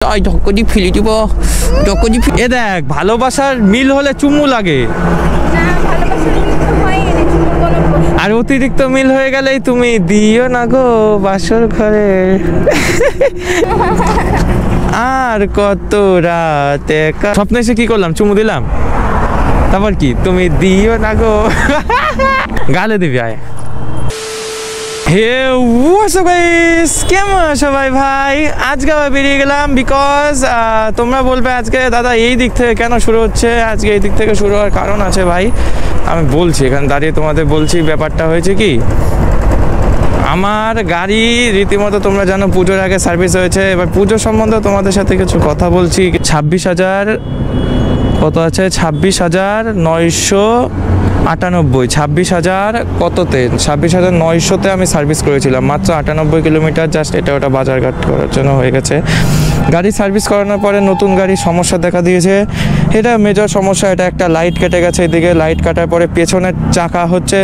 ফেলে দিব এ দেখ ভালোবাসার মিল হলে চুমু লাগে আর অতিরিক্ত মিল হয়ে গেলেই তুমি দিও না গো বাসর ঘরে আর কত রাতে স্বপ্নে এসে কি করলাম চুমু দিলাম তারপর কি তুমি দিও না গো গালে দিবি আয় হে হোয়াটসঅ্যাপ গাইস কেমন সবাই ভাই আজকে আবার বেরিয়ে গেলাম বিকজ তোমরা বলবে আজকে দাদা এই দিক থেকে কেন শুরু হচ্ছে আজকে এই দিক থেকে শুরু হওয়ার কারণ আছে ভাই আমি বলছি এখানে দাঁড়িয়ে তোমাদের বলছি ব্যাপারটা হয়েছে কি আমার গাড়ি রীতিমতো তোমরা জানো পুজোর আগে সার্ভিস হয়েছে এবার পুজো সম্বন্ধে তোমাদের সাথে কিছু কথা বলছি 26,000 কত আছে 26,998 26,000 কততে 26,900-তে আমি সার্ভিস করেছিলাম মাত্র 98 কিলোমিটার জাস্ট এটা ওটা বাজারঘাট করার জন্য হয়ে গেছে গাড়ি সার্ভিস করানোর পরে নতুন গাড়ির সমস্যা দেখা দিয়েছে এটা মেজর সমস্যা এটা একটা লাইট কেটে গেছে এদিকে লাইট কাটার পরে পেছনের চাকা হচ্ছে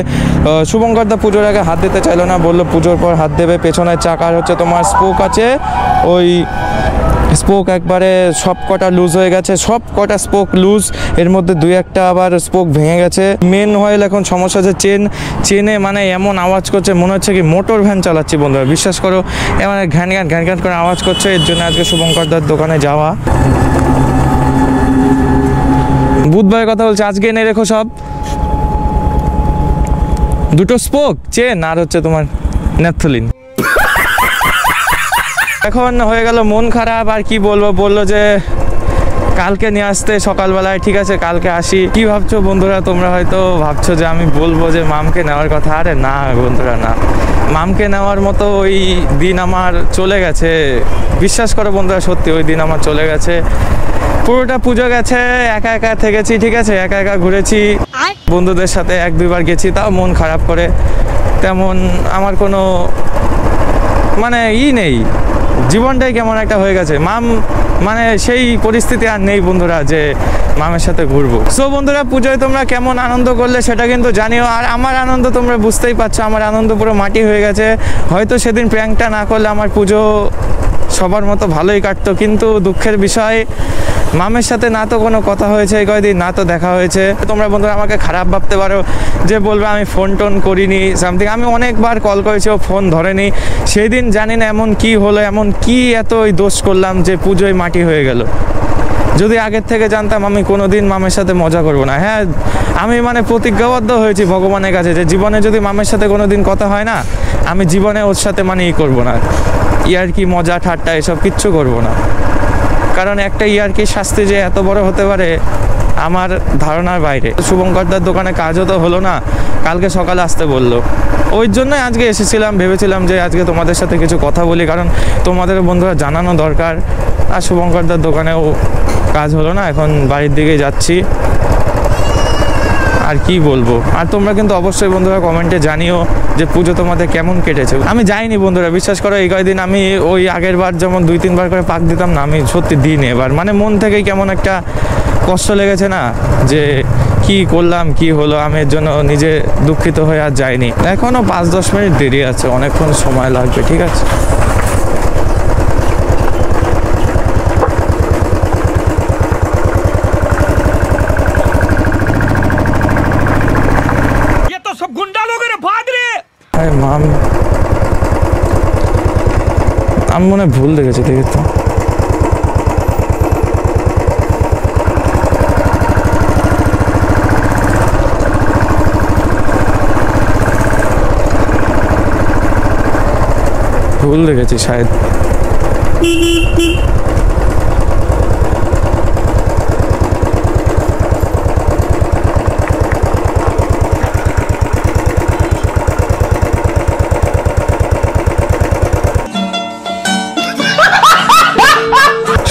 শুভঙ্করদা পুজোর আগে হাত দিতে চাইলো না বললো পুজোর পর হাত দেবে পেছনের চাকার হচ্ছে তোমার স্পোক আছে ওই স্পোক একবারে সব কটা লুজ হয়ে গেছে সব কটা স্পোক লুজ এর মধ্যে দুই একটা আবার স্পোক ভেঙে গেছে মেন হয়েল এখন সমস্যা হচ্ছে চেনে মানে এমন আওয়াজ করছে মনে হচ্ছে কি মোটর ভ্যান চালাচ্ছি বন্ধুরা বিশ্বাস করো এমন ঘ্যান ঘ্যান করে আওয়াজ করছে এর জন্য আজকে শুভঙ্করদার দোকানে যাওয়া বুধবারের কথা বলছে আজকে এনে রেখো সব দুটো স্পোক চেন আর হচ্ছে তোমার ন্যাপথলিন এখন হয়ে গেল মন খারাপ আর কি বলবো বললো যে কালকে নিয়ে আসতে সকালবেলায় ঠিক আছে কালকে আসি কি ভাবছো বন্ধুরা তোমরা হয়তো ভাবছো যে আমি বলবো যে মামকে নেওয়ার কথা আরে না বন্ধুরা না মামকে নেওয়ার মতো ওই দিন আমার চলে গেছে বিশ্বাস করো বন্ধুরা সত্যি ওই দিন আমার চলে গেছে পুরোটা পুজো গেছে একা একা থেকেছি ঠিক আছে একা একা ঘুরেছি বন্ধুদের সাথে 1-2 বার গেছি তাও মন খারাপ করে তেমন আমার কোনো মানে নেই জীবনটাই কেমন একটা হয়ে গেছে মাম মানে সেই পরিস্থিতি আর নেই বন্ধুরা যে মামের সাথে ঘুরবো সো বন্ধুরা পুজোয় তোমরা কেমন আনন্দ করলে সেটা কিন্তু জানিও আর আমার আনন্দ তোমরা বুঝতেই পারছো আমার আনন্দ পুরো মাটি হয়ে গেছে হয়তো সেদিন প্র্যাঙ্কটা না করলে আমার পুজো সবার মতো ভালোই কাটতো কিন্তু দুঃখের বিষয় মামের সাথে না তো কোনো কথা হয়েছে এই কয়দিন না তো দেখা হয়েছে তোমরা বন্ধুরা আমাকে খারাপ ভাবতে পারো যে বলবে আমি ফোন টোন করিনি সামথিং আমি অনেকবার কল করেছি ও ফোন ধরেনি সেই দিন জানি না এমন কি হলো এমন কি এত ওই দোষ করলাম যে পুজোয় মাটি হয়ে গেল যদি আগের থেকে জানতাম আমি কোনোদিন মামের সাথে মজা করব না হ্যাঁ আমি মানে প্রতিজ্ঞাবদ্ধ হয়েছি ভগবানের কাছে যে জীবনে যদি মামের সাথে কোনোদিন কথা হয় না আমি জীবনে ওর সাথে মানে করবো না ইয়ার্কি মজা ঠাট্টা এসব কিচ্ছু করবো না কারণ একটা ইয়ার্কি শাস্তি যে এত বড় হতে পারে আমার ধারণার বাইরে শুভঙ্করদার দোকানে কাজও তো হলো না কালকে সকালে আসতে বললো ওই জন্যই আজকে এসেছিলাম ভেবেছিলাম যে আজকে তোমাদের সাথে কিছু কথা বলি কারণ তোমাদের বন্ধুরা জানানো দরকার আর শুভঙ্করদার দোকানেও কাজ হলো না এখন বাড়ির দিকে যাচ্ছি আর কি বলবো আর তোমরা কিন্তু অবশ্যই বন্ধুরা কমেন্টে জানিও যে পুজো তোমাদের কেমন কেটেছে আমি যাইনি বন্ধুরা বিশ্বাস করো এই কয়দিন আমি ওই আগের বার যেমন 2-3 বার করে পাক দিতাম না আমি সত্যি দিইনি এবার মানে মন থেকেই কেমন একটা কষ্ট লেগেছে না যে কি করলাম কি হলো আমি এর জন্য নিজে দুঃখিত হয়ে আর যাইনি এখনও 5-10 মিনিট দেরি আছে অনেকক্ষণ সময় লাগবে ঠিক আছে আমি মনে হয় ভুল দেখেছি দেখে তো ভুল দেখেছি শায়দ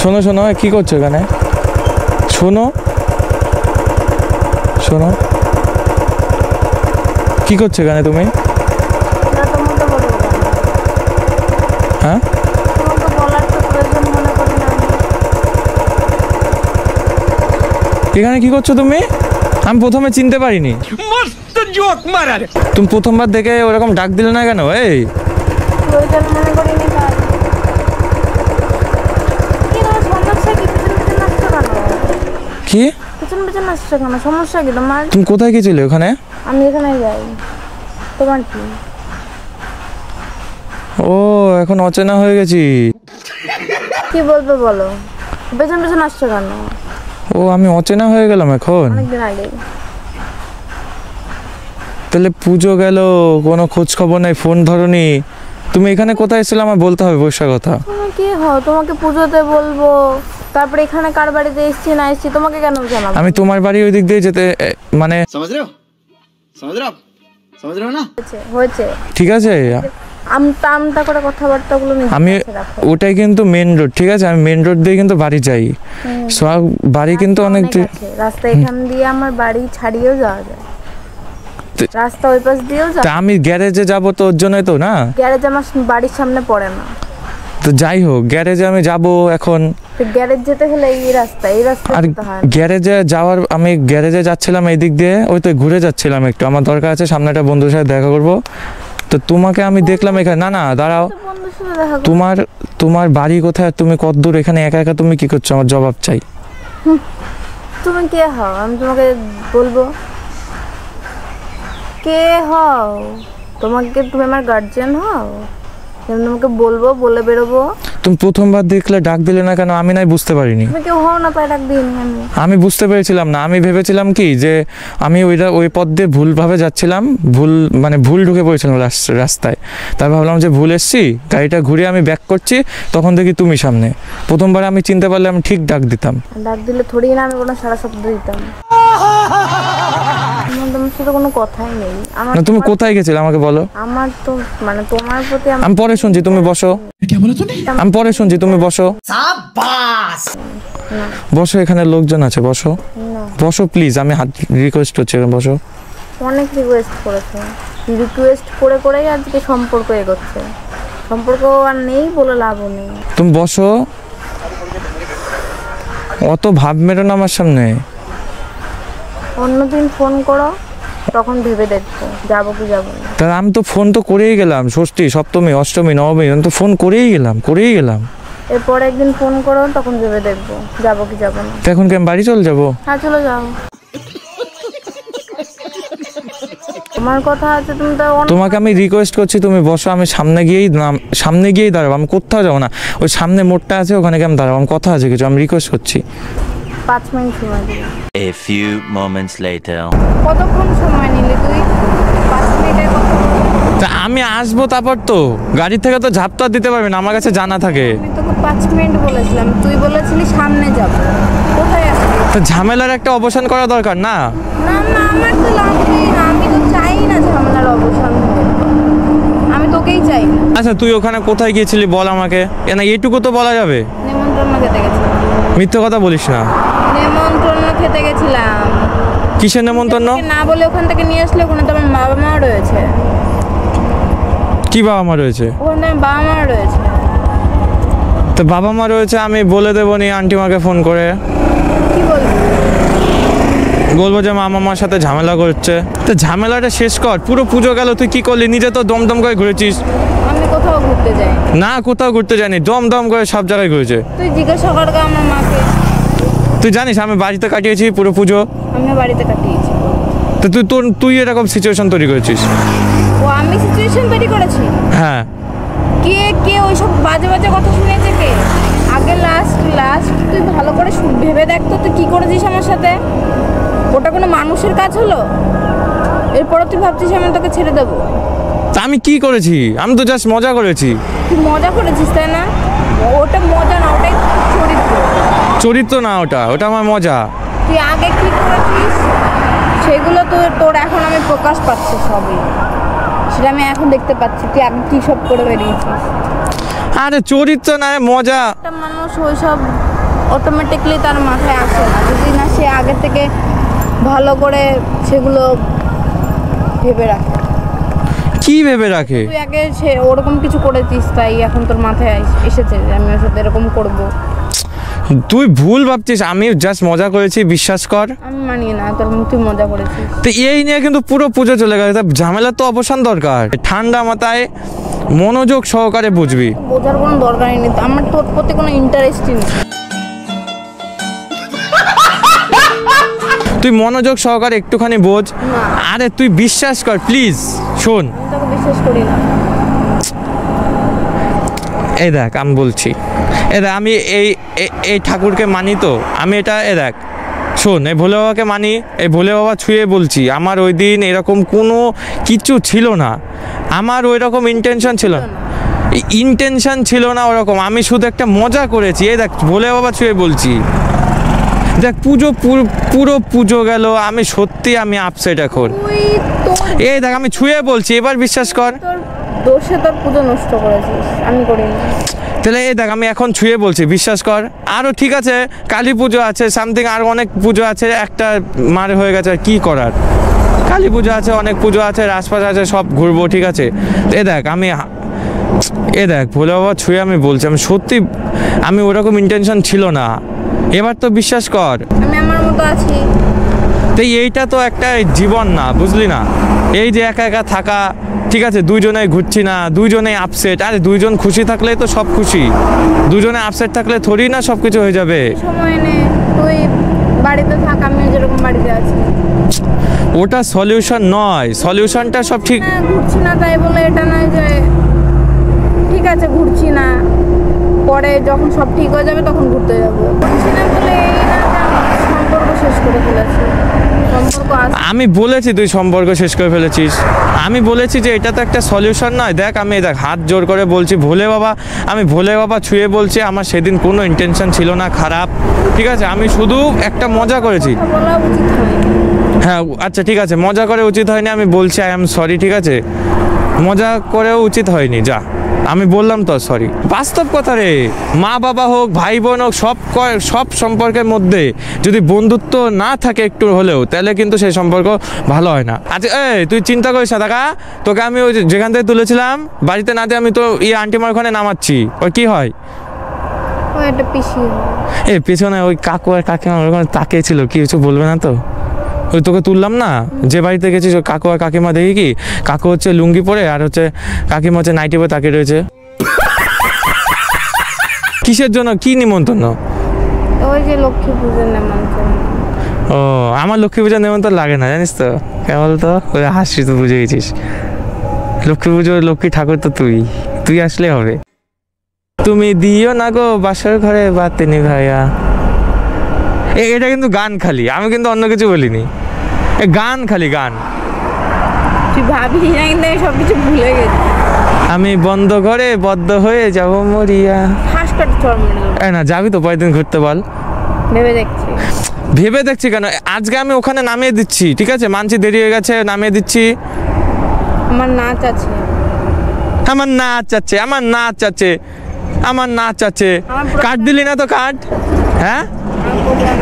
শোনো শোনো কি করছো এখানে শোনো শোনো কি করছো এখানে তুমি হ্যাঁ এখানে কি করছো তুমি আমি প্রথমে চিনতে পারিনি তুমি প্রথমবার দেখে ওরকম ডাক দিলে না কেন এই কি পিছন পিছন আসছো কেন? সমস্যা কি তোমার? তুমি কোথায় গেছিলে ওখানে? আমি এখানে যাই, তোমার কি? ও এখন অচেনা হয়ে গেছি। কি বলবে বলো, পেছন পেছন আসছো কেন? ও আমি অচেনা হয়ে গেলাম এখন? অনেকদিন আগে। তাহলে পুজো গেল, কোনো খোঁজ খবর নাই, ফোন ধরনি। তুমি এখানে কোথায় এসেছিলে আমার বলতে হবে বর্ষা কথা। তুমি কি হও? তোমাকে পুজোতে বলবো, তারপরে এখানে কার বাড়িতে এসেছি না এসেছি তোমাকে কেন জানাবো? আমি তোমার বাড়ি ওই দিক দিয়ে যেতে মানে হয়েছে ঠিক আছে। আমতা আমতা করে কথাবার্তাগুলো আমি ওটাই কিন্তু মেন রোড, ঠিক আছে, আমি মেন রোড দিয়ে কিন্তু বাড়ি যাই। সব বাড়ি কিন্তু অনেক রাস্তা এখান দিয়ে আমার বাড়ি ছাড়িয়েও যাওয়া যায়, রাস্তা ওই পাশ দিয়েও যাওয়া। আমি গ্যারেজে যাবো তো ওর জন্যই তো না, গ্যারেজ আমার বাড়ির সামনে পড়ে না। তো যাই হোক গ্যারেজে আমি যাব এখন। গ্যারেজ যেতে হলে এই রাস্তা আর গ্যারেজে যাওয়ার, আমি গ্যারেজে যাচ্ছিলাম এই দিক দিয়ে, ওই তো ঘুরে যাচ্ছিলাম একটু, আমার দরকার আছে সামনে একটা বন্ধুর সাথে দেখা করব। তো তোমাকে আমি দেখলাম এখানে। না না দাঁড়াও, তোমার বাড়ি কোথায়, তুমি কত দূর, এখানে একা একা তুমি কি করছো, আমার জবাব চাই। তুমি কে হও আমি তোমাকে বলবো? কে হও তোমাকে? তুমি আমার গার্জিয়ান হও, আমি তোমাকে বলবো, বলে বেরোবো। তুমি প্রথমবার দেখলে ডাক দিলে না কেন? আমি নাই বুঝতে পারিনি। তুমি কেউ হও না তাই ডাক দিইনি আমি বুঝতে পেরেছিলাম না। আমি ভেবেছিলাম কি যে আমি ওই পথ দিয়ে ভুলভাবে যাচ্ছিলাম, ভুল ঢুকে পড়েছিলাম রাস্তায়। তাই ভাবলাম যে ভুল এসছি, গাড়িটা ঘুরে আমি ব্যাক করছি, তখন দেখি তুমি সামনে। প্রথমবার আমি চিনতে পারলে আমি ঠিক ডাক দিতাম। ডাক দিলে থোড়ি না আমি কোনো সারা শব্দ দিতাম। তোমার সাথে কোনো কথাই নেই আমার। না তুমি কোথায় গেছিলে আমাকে বলো। আমার তো মানে তোমার প্রতি আমি পরে শুনছি, তুমি বসো। আমি পরে শুনছি, তুমি বসো। বসো, এখানে লোকজন আছে, বসো বসো প্লিজ, আমি হাত রিকোয়েস্ট করছি, বসো। অনেক রিকোয়েস্ট করেছে, রিকোয়েস্ট করে করেই আজকে সম্পর্ক এগোচ্ছে। সম্পর্ক আর নেই বলে লাভও নেই। তুমি বসো, অত ভাব মেরো না আমার সামনে। অন্যদিন ফোন করো, তখন ভেবে দেখবো যাবো কি যাবো না। তা আমি তো ফোন তো করেই গেলাম, ষষ্ঠী সপ্তমী অষ্টমী নবমী, আমি তো ফোন করেই গেলাম। এরপর একদিন ফোন করো, তখন ভেবে দেখবো যাবো কি যাবো না। তো এখন কি আমি বাড়ি চলে যাবো? হ্যাঁ চলে যাও, তোমার কথা আছে। তুমি তো তোমাকে আমি রিকোয়েস্ট করছি, তুমি বসো। আমি সামনে গিয়েই দাঁড়াবো, আমি কোথাও যাবো না। ওই সামনে মোড়টা আছে, ওখানে আমি দাঁড়াবো, আমি কথা আছে কিছু, আমি রিকোয়েস্ট করছি। 5 মিনিট সময় দিলাম। A few moments later. কতক্ষণ সময় নিলি তুই? 5 মিনিটের কথা। তা আমি আসবো, তারপর তো গাড়ি থেকে তো ঝাঁপ তো আর দিতে পারবি না, আমার কাছে জানা থাকে। আমি তোকে 5 মিনিট বলেছিলাম, তুই বলেছিলি সামনে যাব। কোথায় আসবি? তো ঝামেলার একটা অবসান করা দরকার না? না না আমার তো লাগবে না, আমি তো চাই না ঝামেলার অবসান হোক, আমি তোকেই চাই না। আচ্ছা তুই ওখানে কোথায় গিয়েছিলি বল আমাকে, না এইটুকু তো বলা যাবে। নেমন্ত্রণ খেতে গেছিলাম। মিথ্যে কথা বলিস না। নেমন্ত্রণ খেতে গেছিলাম। কিসের নেমন্ত্রণ? না বলে ওখান থেকে নিয়ে আসলে, ওখানে তো আমার বাবা মা রয়েছে। কি বাবা মা রয়েছে? ওখানে আমার বাবা মা রয়েছে। তো বাবা মা রয়েছে, আমি বলে দেবো নি আন্টি মাকে ফোন করে। কি বলবো? বলবো যে মা মামার সাথে ঝামেলা করছে। তো ঝামেলাটা শেষ কর। পুরো পুজো গেল, তুই কি করলি? নিজে তো দমদম করে ঘুরেছিস। আমি কোথাও ঘুরতে যাই না, কোথাও ঘুরতে যাইনি, দমদম করে সব জায়গায় ঘুরেছে। তুই জিজ্ঞাসা কর আমার মাকে। তুই জানিস আমি বাড়িতে কাটিয়েছি পুরো পুজো। আমি বাড়িতে কাটিয়েছি। তো তুই এরকম সিচুয়েশন তৈরি করেছিস। ও আমি সিচুয়েশন তৈরি করেছি? হ্যাঁ। কে ওইসব বাজে বাজে কথা শুনেছে কে? আগে লাস্ট তুই ভালো করে ভেবে দেখ তো, তুই কি করেছিস আমার সাথে। ওটা কোনো মানুষের কাজ হলো? এরপরে তুই ভাবছিস আমি তোকে ছেড়ে দেবো? তা আমি কি করেছি? আমি তো জাস্ট মজা করেছি। তুই মজা করেছিস তাই না? ওটা মজা না, ওটাই চরিত্র না, ওটা আমার মজা। তুই আগে কি করেছিস সেগুলো তোর এখন আমি প্রকাশ পাচ্ছি সবই, সেটা আমি এখন দেখতে পাচ্ছি তুই আগে কি সব করে বেরিয়েছিস। আরে চরিত্র না, মজা। একটা মানুষ ওইসব অটোমেটিকলি তার মাথায় আসে না যদি না সে আগে থেকে ভালো করে সেগুলো ভেবে রাখে। কি ভেবে রাখে? তুই আগে সে ওরকম কিছু করেছিস, তাই এখন তোর মাথায় এসেছে যে আমি ওর সাথে এরকম করবো। তুই ভুল ভাবছিস, আমি জাস্ট মজা করেছি, বিশ্বাস কর। আমি মানি না তুই মজা করেছিস। তো এই নিয়ে কিন্তু পুরো পুজো চলে গেল। ঝামেলা তো অবসান দরকার। ঠান্ডা মাথায় মনোযোগ সহকারে বুঝবি। বোঝার কোনো দরকারই নেই, আমার তোর প্রতি কোনো ইন্টারেস্টই নেই। তুই মনোযোগ সহকারে একটুখানি বোঝ। আরে তুই বিশ্বাস কর প্লিজ, শোন। আমি তোকে বিশ্বাস করি না। এই দেখ আমি বলছি, এ দেখ আমি এই ঠাকুরকে মানি তো, আমি এটা দেখ শোন, এই ভোলে বাবাকে মানি, এই ভোলে বাবা ছুঁয়ে বলছি আমার ওই দিন এরকম কোনো কিছু ছিল না, আমার ওই রকম ইন্টেনশন ছিল না ওরকম, আমি শুধু একটা মজা করেছি। এই দেখ ভোলে বাবা ছুঁয়ে বলছি, দেখ পুরো পুজো গেল, আমি সত্যি আমি আপসেট এখন। এই দেখ আমি ছুঁয়ে বলছি, এবার বিশ্বাস কর। তোর দোষে তোর পুজো নষ্ট করেছিস, আমি করিনি। তাহলে এই দেখ আমি এখন ছুঁয়ে বলছি, বিশ্বাস কর। আরও ঠিক আছে, কালী পুজো আছে, সামথিং আরও অনেক পুজো আছে, একটা মার হয়ে গেছে, আর কী করার। কালী পুজো আছে, অনেক পুজো আছে, রাজপাশ আছে, সব ঘুরবো, ঠিক আছে। এ দেখ ভোলে বাবা ছুঁয়ে আমি বলছি, আমি সত্যি আমি ওরকম ইন্টেনশন ছিল না, এবার তো বিশ্বাস কর। আমি আমার মতো আছি। তো এইটা তো একটা জীবন না, বুঝলি না? এই যে একা একা থাকা, ঠিক আছে, দুইজনেই ঘুরছি না, দুইজনেই আপসেট। আরে দুইজন খুশি থাকলে তো সব খুশি, দুজনে আপসেট থাকলে থোড়ি না সব কিছু হয়ে যাবে। সময় নে, তুই বাড়িতে থাক, আমি যেরকম বাড়িতে আছি। ওটা সলিউশন নয়, সলিউশনটা সব ঠিক। ঘুরছি না তাই বলে এটা নয় যে ঠিক আছে ঘুরছি না, পরে যখন সব ঠিক হয়ে যাবে তখন ঘুরতে যাবো। ঘুরছি না বলে এই না যে আমার সম্পর্ক শেষ করে ফেলেছি। আমি বলেছি তুই সম্পর্ক শেষ করে ফেলেছিস, আমি বলেছি যে এটা তো একটা সলিউশন নয়। দেখ আমি দেখ হাত জোর করে বলছি, আমি ভোলে বাবা ছুঁয়ে বলছি, আমার সেদিন কোনো ইন্টেনশন ছিল না খারাপ, ঠিক আছে, আমি শুধু একটা মজা করেছি। হ্যাঁ আচ্ছা ঠিক আছে, মজা করে উচিত হয়নি, আমি বলছি আই এম সরি, ঠিক আছে, মজা করেও উচিত হয়নি, যা আমি বললাম তো সরি। বাস্তব কথা রে, মা বাবা হোক, ভাই বোন হোক, সব সম্পর্কের মধ্যে যদি বন্ধুত্ব না থাকে একটু হলেও, তাহলে কিন্তু সেই সম্পর্ক ভালো হয় না। আচ্ছা তুই চিন্তা করিস না দাদা, তোকে আমি ওই যেখান থেকে তুলেছিলাম বাড়িতে না দিয়ে আমি তো আন্টিমার ওখানে নামাচ্ছি, ওই কি হয় পেছনে ওই কাকু আর কাকিমা ওখানে তাকিয়েছিল, কি কিছু বলবে না তো? ওই তোকে তুললাম না যে বাড়িতে গেছিস, কাকু আর কাকিমা দেখি কি, কাকু হচ্ছে লুঙ্গি পরে আর হচ্ছে কাকিমা হচ্ছে নাইটি পরে তাকিয়ে রয়েছে। কিসের জন্য, কি নিমন্ত্রণ? ওই যে লক্ষ্মী পূজার নিমন্ত্রণ। ও আমার লক্ষ্মী পূজার নিমন্ত্রণ লাগে না জানিস তো, কেবল তো ওই হাসি তো বুঝে গেছিস, লক্ষ্মী পুজোর লক্ষ্মী ঠাকুর তো তুই আসলে হবে। তুমি দিও না গো বাসর ঘরে বাতিনি ভাইয়া, এটা কিন্তু গান খালি, আমি কিন্তু অন্য কিছু বলিনি, গান খালি গান। তুই ভাবি না কিন্তু সবকিছু ভুলে গেছি। আমি বন্ধ ঘরে বদ্ধ হয়ে যাব মরিয়া। না যাবি তো পরের দিন ঘুরতে, বল। ভেবে দেখছি কেন, আজকে আমি ওখানে নামিয়ে দিচ্ছি, ঠিক আছে, মানছি দেরি হয়ে গেছে, নামিয়ে দিচ্ছি। আমার নাচ আছে। কার্ড দিলি না তো? কার্ড হ্যাঁ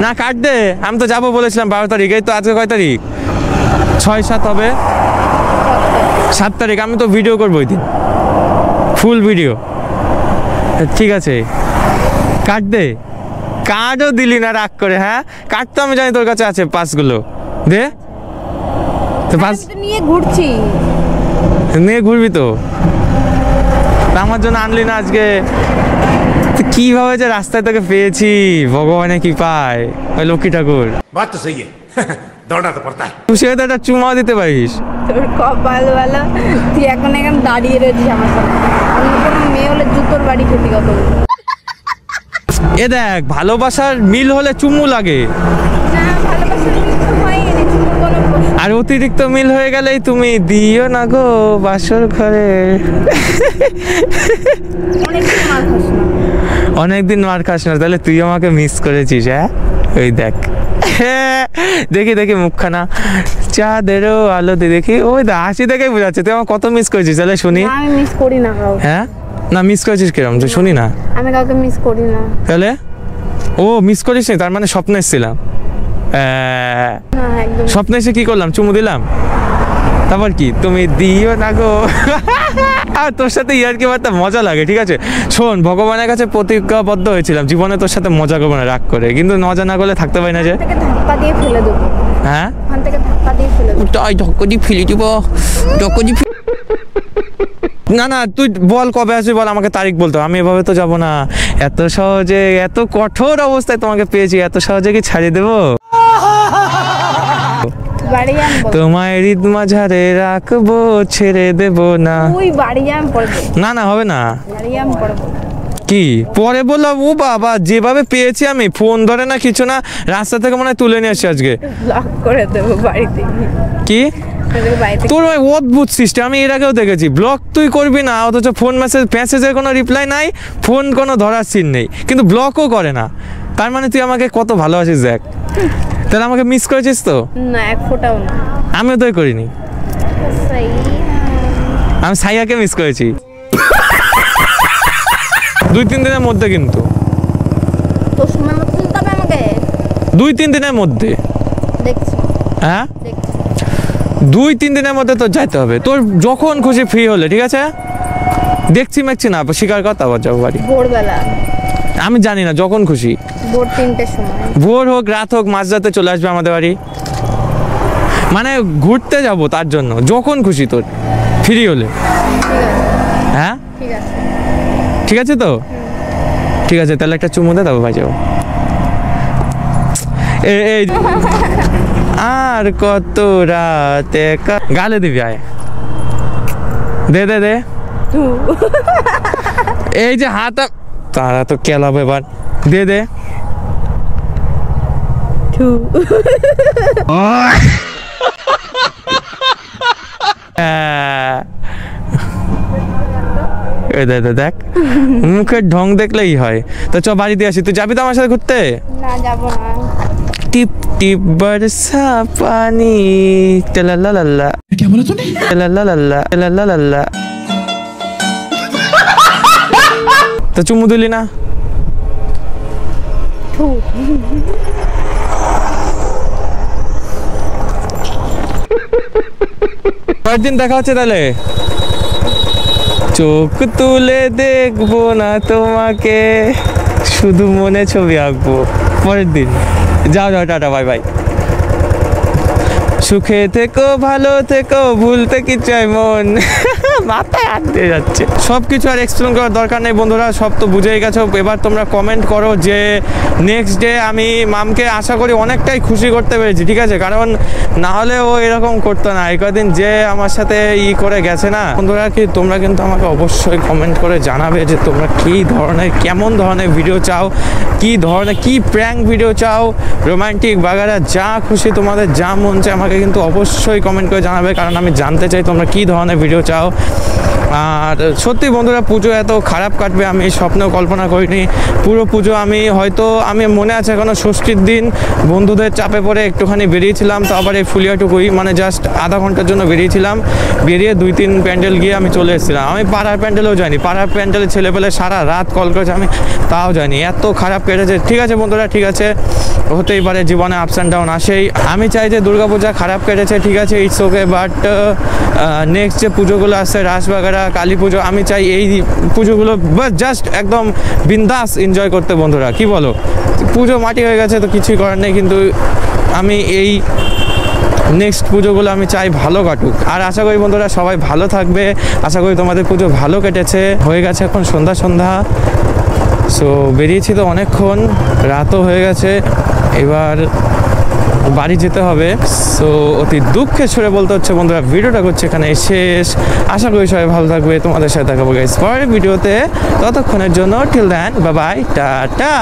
না, কার্ড দে। আমি তো যাবো বলেছিলাম 12 তারিখ, এই তো আজকে কয় তারিখ? 6-7 হবে, 7 তারিখ। আমি তো ভিডিও করবো ওই দিন, ফুল ভিডিও, ঠিক আছে। কার্ড দে। কার্ডও দিলি না রাগ করে? হ্যাঁ কার্ড তো আমি জানি তোর কাছে আছে, পাসগুলো দে তো। পাস নিয়ে ঘুরবি তো, আমার জন্য আনলি না আজকে? কিভাবে যে রাস্তায় তোকে পেয়েছি, ভগবানে কি পায়, ওই লক্ষ্মী ঠাকুর। তুই সে একটা চুমাও দিতে পারিস। তোর কপাল ভালো, তুই এখন দাঁড়িয়ে রয়েছিস আমার সামনে। অন্য কোনো মেয়ে হলে জুতোর বাড়ি খেতে কত। এ দেখ ভালোবাসার মিল হলে চুমু লাগে, আর অতিরিক্ত মিল হয়ে গেলেই তুমি দিও না গো বাসর ঘরে। অনেকদিন মার খাস না, তাহলে তুই আমাকে মিস করেছিস? হ্যাঁ ওই দেখ, দেখি মুখখানা, চাঁদেরও আলো দেখি, ওই হাসি দেখেই বোঝাচ্ছে তুই আমার কত মিস করেছিস। তাহলে শুনি। আমি মিস করি না কাউকে। হ্যাঁ না মিস করেছিস কিরম, তুই শুনি না। আমি কাউকে মিস করি না। তাহলে ও মিস করিস নি, তার মানে স্বপ্নে এসেছিলাম। স্বপ্নে এসে কি করলাম? চুমু দিলাম, তারপর কি তুমি দিও না গো। আর তোর সাথে ইয়ার্কি বার্তা মজা লাগে, ঠিক আছে। শোন, ভগবানের কাছে প্রতিজ্ঞাবদ্ধ হয়েছিলাম জীবনে তোর সাথে মজা করবো না, রাগ করে, কিন্তু মজা না করলে থাকতে পারি না। যে ধাক্কা দিয়ে ফেলে দেবো। হ্যাঁ ধাক্কা দিয়ে ফেলে দেবো। তাই ধাক্কা দিয়ে ফেলে দিব? না তুই বল কবে আসবি, বল, আমাকে তারিখ বলতো, আমি এভাবে তো যাবো না। এত সহজে, এত কঠোর অবস্থায় তোমাকে পেয়েছি, এত সহজে কি ছাড়িয়ে দেবো? বাড়ি যাম বল। তোমায় হৃদ মাঝারে রাখবো, ছেড়ে দেব না। তুই বাড়ি যাম পড়বো। না না হবে না। বাড়ি যাম পড়বো। কি পরে বললাম? ও বাবা, যেভাবে পেয়েছি আমি, ফোন ধরে না কিছু না, রাস্তা থেকে মনে হয় তুলে নিয়ে আসছি আজকে। ব্লক করে দেবো বাড়িতে গিয়ে। কি বাড়িতে তোর ভাই অদ্ভুত সিস্টেম, আমি এর আগেও দেখেছি। ব্লক তুই করবি না, অথচ ফোন মেসেজের কোনো রিপ্লাই নাই, ফোন কোনো ধরার সিন নেই, কিন্তু ব্লকও করে না। তার মানে তুই আমাকে কত ভালোবাসিস দেখ। তাহলে আমাকে মিস করেছিস তো? না, এক ফোঁটাও না। আমিও তো করিনি, আমি সাইয়াকে মিস করেছি 2-3 দিনের মধ্যে, কিন্তু তোর সময় মতো তুলতে হবে আমাকে। 2-3 দিনের মধ্যে। দেখছি হ্যাঁ, দেখছি। 2-3 দিনের মধ্যে তোর যাইতে হবে, তোর যখন খুশি ফ্রি হলে, ঠিক আছে? দেখছি মেখছি না, স্বীকার কথা, আবার যাবো বাড়ি। ভোরবেলা, আমি জানি না, যখন খুশি, ভোর 3টের সময়। ভোর হোক রাত হোক, মাঝরাতে চলে আসবে আমাদের বাড়ি। মানে ঘুরতে যাব, তার জন্য যখন খুশি তোর ফ্রি হলে। ঠিক আছে, হ্যাঁ ঠিক আছে। ঠিক আছে তো? ঠিক আছে, তাহলে একটা চুমু দে, তারপর ভাই যাবো। এই আর কত রাতে গালে দিবি, আয় দে দে দে। এই যে হাত, তারা তো কেলাবে, এবার দে দে। দেখ, মুখের ঢং দেখলেই হয়। তো চ বাড়ি দিয়ে আসি, তুই যাবি তো আমার সাথে ঘুরতে? না, যাবো না। টিপ টিপ বরসা পানি, লাল্লা क्या बोला तूने? লাল্লা। তো চুমু দিলি না? পরের দিন দেখা হচ্ছে তাহলে। চোখ তুলে দেখবো না তোমাকে, শুধু মনে ছবি আঁকবো। পরের দিন যাও যাও, টাটা, বাই বাই। সুখে থেকো, ভালো থেকো, ভুলতে কি চাই মন। মাথায় হাত দিয়ে যাচ্ছে। সব কিছু আর এক্সপ্লেন করার দরকার নেই বন্ধুরা, সব তো বুঝেই গেছো। এবার তোমরা কমেন্ট করো যে নেক্সট ডে আমি মামকে আশা করি অনেকটাই খুশি করতে পেরেছি, ঠিক আছে? কারণ না হলে ও এরকম করতো না। এই কদিন যে আমার সাথে করে গেছে না বন্ধুরা, কি তোমরা কিন্তু আমাকে অবশ্যই কমেন্ট করে জানাবে যে তোমরা কী ধরনের, কেমন ধরনের ভিডিও চাও, কী ধরনের, কী প্র্যাঙ্ক ভিডিও চাও, রোমান্টিক বাগারা, যা খুশি তোমাদের যা মন চায় আমাকে কিন্তু অবশ্যই কমেন্ট করে জানাবে, কারণ আমি জানতে চাই তোমরা কী ধরনের ভিডিও চাও। আর সত্যি বন্ধুরা, পুজো এত খারাপ কাটবে আমি স্বপ্নেও কল্পনা করিনি। পুরো পুজো আমি মনে আছে এখনো, ষষ্ঠীর দিন বন্ধুদের চাপে পড়ে একটুখানি বেরিয়েছিলাম, তো আবার এই ফুলিয়াটুকুই, মানে জাস্ট আধা ঘন্টার জন্য বেরিয়েছিলাম, বেরিয়ে 2-3 প্যান্ডেল গিয়ে আমি চলে এসেছিলাম। আমি পাড়ার প্যান্ডেলেও যাইনি, পাড়ার প্যান্ডেলে ছেলেপেলে সারা রাত কল করেছে, আমি তাও যাইনি, এত খারাপ কেটেছে। ঠিক আছে বন্ধুরা, ঠিক আছে, হতেই পারে, জীবনে আপস অ্যান্ড ডাউন আসেই। আমি চাই যে দুর্গাপূজা খারাপ কেটেছে, ঠিক আছে, ইটস ওকে, বাট নেক্সট যে পুজোগুলো আসছে, রাস বাগারা, কালী পুজো, আমি চাই এই পুজোগুলো বাস জাস্ট একদম বিন্দাস এনজয় করতে বন্ধুরা, কি বলো? পুজো মাটি হয়ে গেছে তো কিছুই করার নেই, কিন্তু আমি এই নেক্সট পুজোগুলো আমি চাই ভালো কাটুক। আর আশা করি বন্ধুরা সবাই ভালো থাকবে, আশা করি তোমাদের পুজো ভালো কেটেছে। হয়ে গেছে এখন সন্ধ্যা, সো বেরিয়েছি তো অনেকক্ষণ, রাতও হয়ে গেছে, এবার বাড়ি যেতে হবে। সো অতি দুঃখের সুরে বলতে হচ্ছে বন্ধুরা, ভিডিওটা করছে এখানে শেষ। আশা করি সবাই ভালো থাকবে, তোমাদের সাথে থাকবো গাইস পরের ভিডিওতে। ততক্ষণের জন্য till then, bye bye, tata.